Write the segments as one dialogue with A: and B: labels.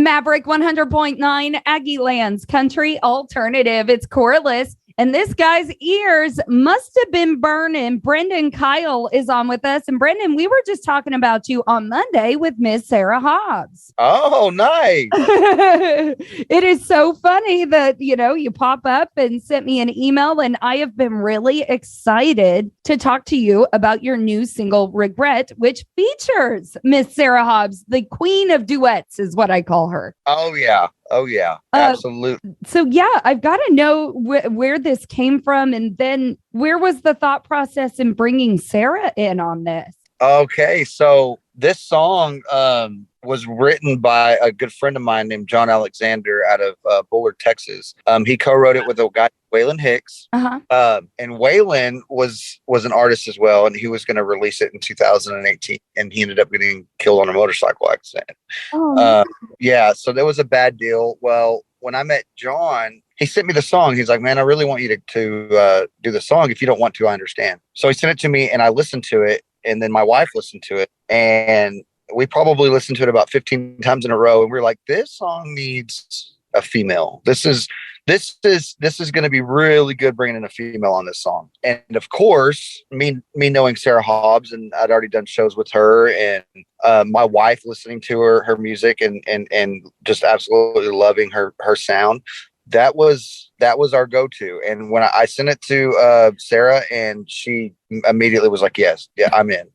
A: Maverick 100.9 Aggie Lands Country Alternative. It's Corliss. And this guy's ears must have been burning. Brendyn Kyle is on with us. And Brendyn, we were just talking about you on Monday with Miss Sarah Hobbs.
B: Oh, nice.
A: It is so funny that, you pop up and sent me an email, and I have been really excited to talk to you about your new single, Regret, which features Miss Sarah Hobbs, the queen of duets is what I call her.
B: Oh, yeah. Absolutely.
A: So, I've got to know where this came from. And then where was the thought process in bringing Sarah in on this?
B: Okay. So this song was written by a good friend of mine named John Alexander out of Bullard, Texas. He co-wrote it with a guy, Waylon Hicks. And Waylon was an artist as well. And he was going to release it in 2018. And he ended up getting killed on a motorcycle accident. So there was a bad deal. Well, when I met John, he sent me the song. He's like, man, I really want you to do the song. If you don't want to, I understand. So he sent it to me and I listened to it. And then my wife listened to it. And we probably listened to it about 15 times in a row. And we were like, this song needs a female. This is going to be really good bringing in a female on this song. And of course, me knowing Sarah Hobbs, and I'd already done shows with her, and my wife listening to her music and just absolutely loving her sound. That was our go-to. And when I sent it to Sarah, and she immediately was like, yeah, I'm in.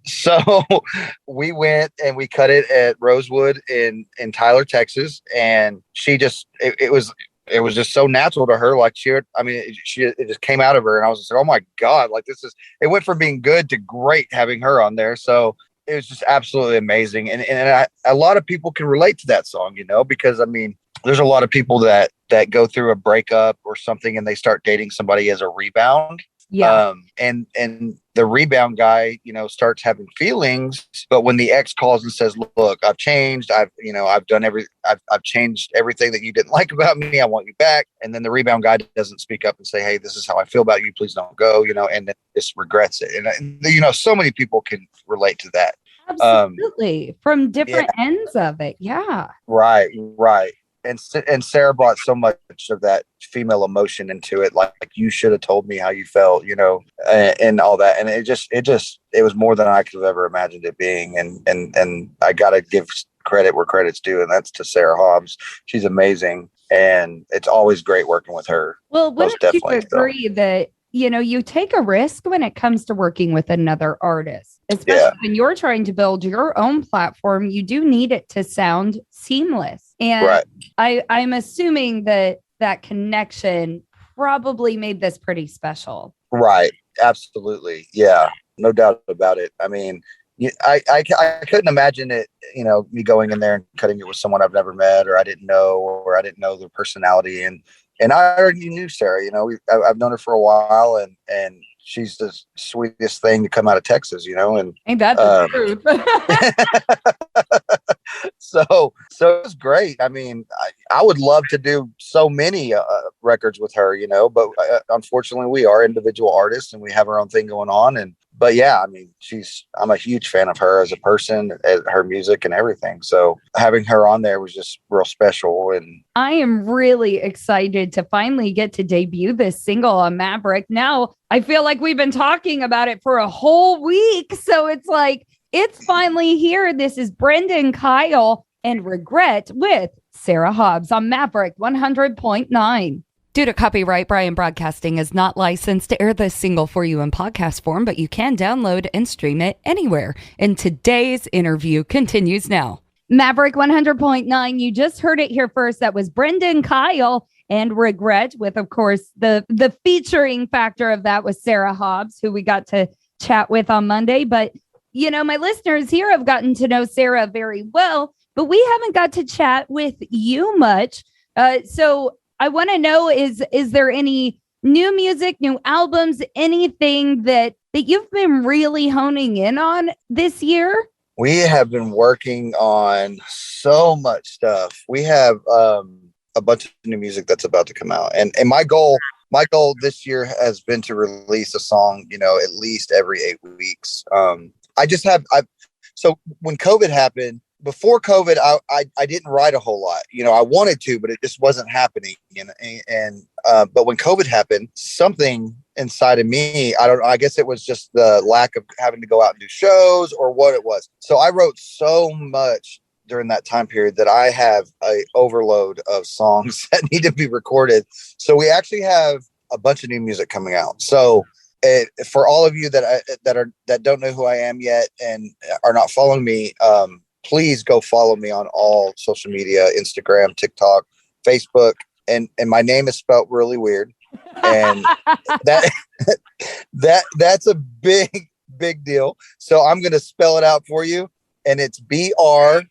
B: So we went and we cut it at Rosewood in Tyler, Texas. And she just, it was just so natural to her. Like it just came out of her. And I was just like, oh my God, like it went from being good to great having her on there. So it was just absolutely amazing. And a lot of people can relate to that song, because there's a lot of people that go through a breakup or something and they start dating somebody as a rebound.
A: Yeah.
B: And the rebound guy, starts having feelings, but when the ex calls and says, look, I've changed. I've changed everything that you didn't like about me. I want you back. And then the rebound guy doesn't speak up and say, hey, this is how I feel about you. Please don't go, and then just regrets it. And, so many people can relate to that.
A: Absolutely. From different ends of it. Yeah.
B: Right. And Sarah brought so much of that female emotion into it. Like you should have told me how you felt, and all that. And it was more than I could have ever imagined it being. And I got to give credit where credit's due. And that's to Sarah Hobbs. She's amazing. And it's always great working with her.
A: Well, wouldn't you agree that, you take a risk when it comes to working with another artist, especially when you're trying to build your own platform. You do need it to sound seamless. And I'm assuming that connection probably made this pretty special.
B: Right. Absolutely. Yeah. No doubt about it. I couldn't imagine it, me going in there and cutting it with someone I've never met or I didn't know their personality. And I already knew Sarah, I've known her for a while and she's the sweetest thing to come out of Texas, and
A: ain't that the truth?
B: So it was great. I would love to do so many records with her, but unfortunately we are individual artists and we have our own thing going on. But yeah, I'm a huge fan of her as a person, her music and everything. So having her on there was just real special. And
A: I am really excited to finally get to debut this single on Maverick. Now, I feel like we've been talking about it for a whole week. So it's like, it's finally here. This is Brendyn Kyle and Regret with Sarah Hobbs on Maverick 100.9. Due to copyright, Brian Broadcasting is not licensed to air this single for you in podcast form, but you can download and stream it anywhere. And today's interview continues now. Maverick 100.9, you just heard it here first. That was Brendyn Kyle and Regret with, of course, the featuring factor of that was Sarah Hobbs, who we got to chat with on Monday. But, my listeners here have gotten to know Sarah very well, but we haven't got to chat with you much. So I want to know, is there any new music, new albums, anything that you've been really honing in on this year?
B: We have been working on so much stuff. We have a bunch of new music that's about to come out. And my goal this year has been to release a song, at least every 8 weeks. So when COVID happened, before COVID, I didn't write a whole lot. I wanted to, but it just wasn't happening. But when COVID happened, something inside of me, I guess it was just the lack of having to go out and do shows or what it was. So I wrote so much during that time period that I have a overload of songs that need to be recorded. So we actually have a bunch of new music coming out. So for all of you that don't know who I am yet and are not following me, please go follow me on all social media, Instagram, TikTok, Facebook. And my name is spelled really weird. And that's a big deal. So I'm going to spell it out for you. And it's BRENDYN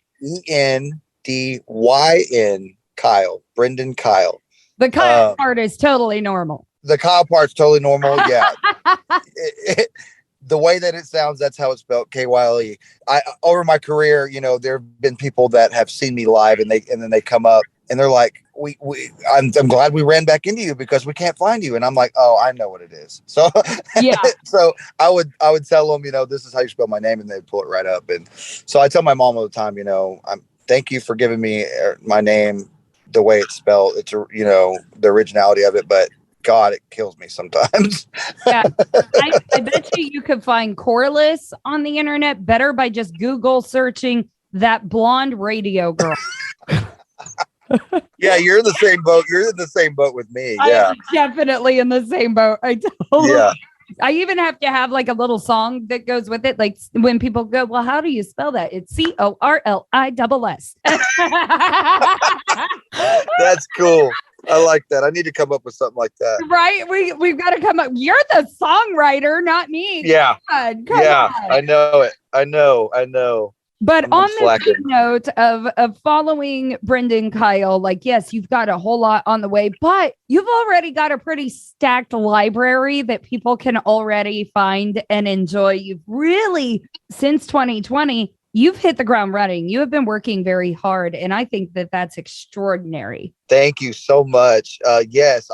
B: Kyle, Brendyn Kyle.
A: The Kyle part is totally normal.
B: The Kyle part's totally normal. Yeah. The way that it sounds, that's how it's spelled, Kyle. Over my career, there have been people that have seen me live and then they come up and they're like, I'm glad we ran back into you because we can't find you. And I'm like, oh, I know what it is. So yeah. So I would tell them, this is how you spell my name, and they'd pull it right up. And so I tell my mom all the time, thank you for giving me my name the way it's spelled. It's the originality of it, but God, it kills me sometimes.
A: Yeah, I bet you could find Corliss on the internet better by just Google searching that blonde radio girl.
B: Yeah, you're in the same boat. You're in the same boat with me. Yeah,
A: I'm definitely in the same boat. I even have to have like a little song that goes with it. Like when people go, well, how do you spell that? It's CORLISS.
B: That's cool. I like that. I need to come up with something like that.
A: Right? We've got to come up. You're the songwriter, not me.
B: Yeah. Come on. I know it. I know.
A: But on this note of following Brendyn Kyle, like, yes, you've got a whole lot on the way, but you've already got a pretty stacked library that people can already find and enjoy. You've really, since 2020, you've hit the ground running. You have been working very hard, and I think that that's extraordinary.
B: Thank you so much. Yes,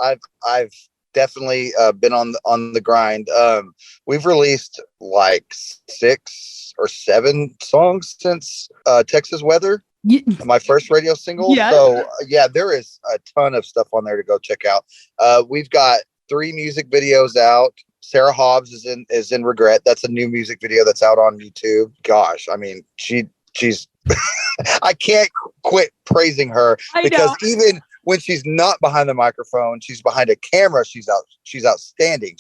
B: I've definitely been on the grind. We've released like 6 or 7 songs since Texas Weather, my first radio single. Yeah. So yeah, there is a ton of stuff on there to go check out. We've got 3 music videos out. Sarah Hobbs is in Regret. That's a new music video that's out on YouTube. Gosh, I mean, she's I can't quit praising her because even when she's not behind the microphone, she's behind a camera. She's outstanding.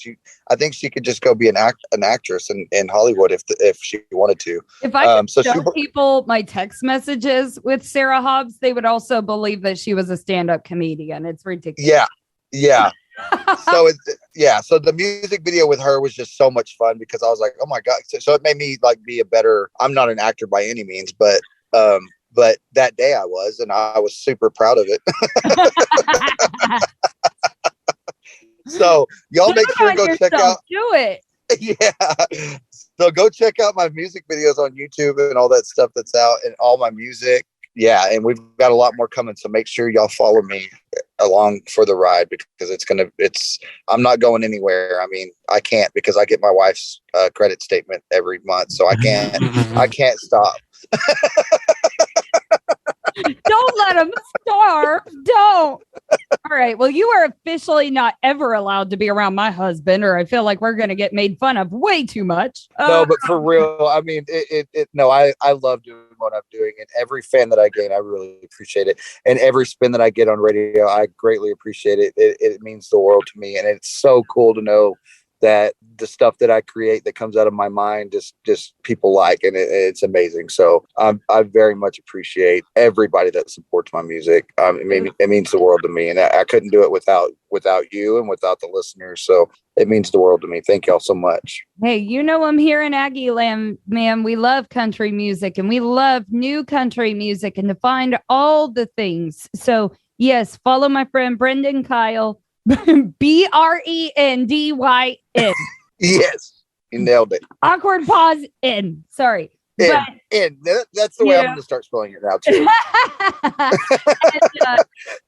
B: I think she could just go be an actress in Hollywood if she wanted to.
A: If I could show people my text messages with Sarah Hobbs, they would also believe that she was a stand-up comedian. It's ridiculous.
B: Yeah. So the music video with her was just so much fun because I was like, oh my God. So it made me like be a better, I'm not an actor by any means, but that day I was, and I was super proud of it. So y'all make sure to go check out.
A: Do it.
B: Yeah. So go check out my music videos on YouTube and all that stuff that's out and all my music. Yeah. And we've got a lot more coming. So make sure y'all follow me along for the ride because I'm not going anywhere. I mean, I can't because I get my wife's credit statement every month. So I can't stop.
A: Don't let them starve. Don't. All right. Well, you are officially not ever allowed to be around my husband, or I feel like we're going to get made fun of way too much.
B: No, but for real, I mean, I love doing what I'm doing, and every fan that I gain, I really appreciate it. And every spin that I get on radio, I greatly appreciate it. It means the world to me, and it's so cool to know that the stuff that I create that comes out of my mind just people like, and it's amazing. So I very much appreciate everybody that supports my music. It means the world to me, and I couldn't do it without you and without the listeners. So it means the world to me. Thank y'all so much.
A: Hey, I'm here in Aggie Land, man. We love country music and we love new country music and to find all the things. So yes, follow my friend Brendyn Kyle. BRENDYN.
B: Yes, you nailed it.
A: Awkward pause in. Sorry.
B: In. That's the way I'm going to start spelling it now too.
A: And,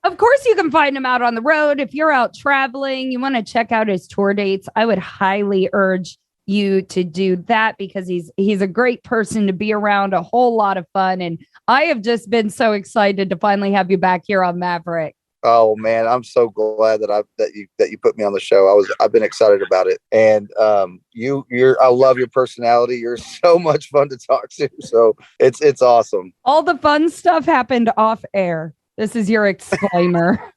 A: of course, you can find him out on the road. If you're out traveling, you want to check out his tour dates, I would highly urge you to do that because he's a great person to be around, a whole lot of fun. And I have just been so excited to finally have you back here on Maverick.
B: Oh man, I'm so glad that you put me on the show. I've been excited about it, and I love your personality. You're so much fun to talk to. So it's awesome.
A: All the fun stuff happened off air. This is your exclaimer.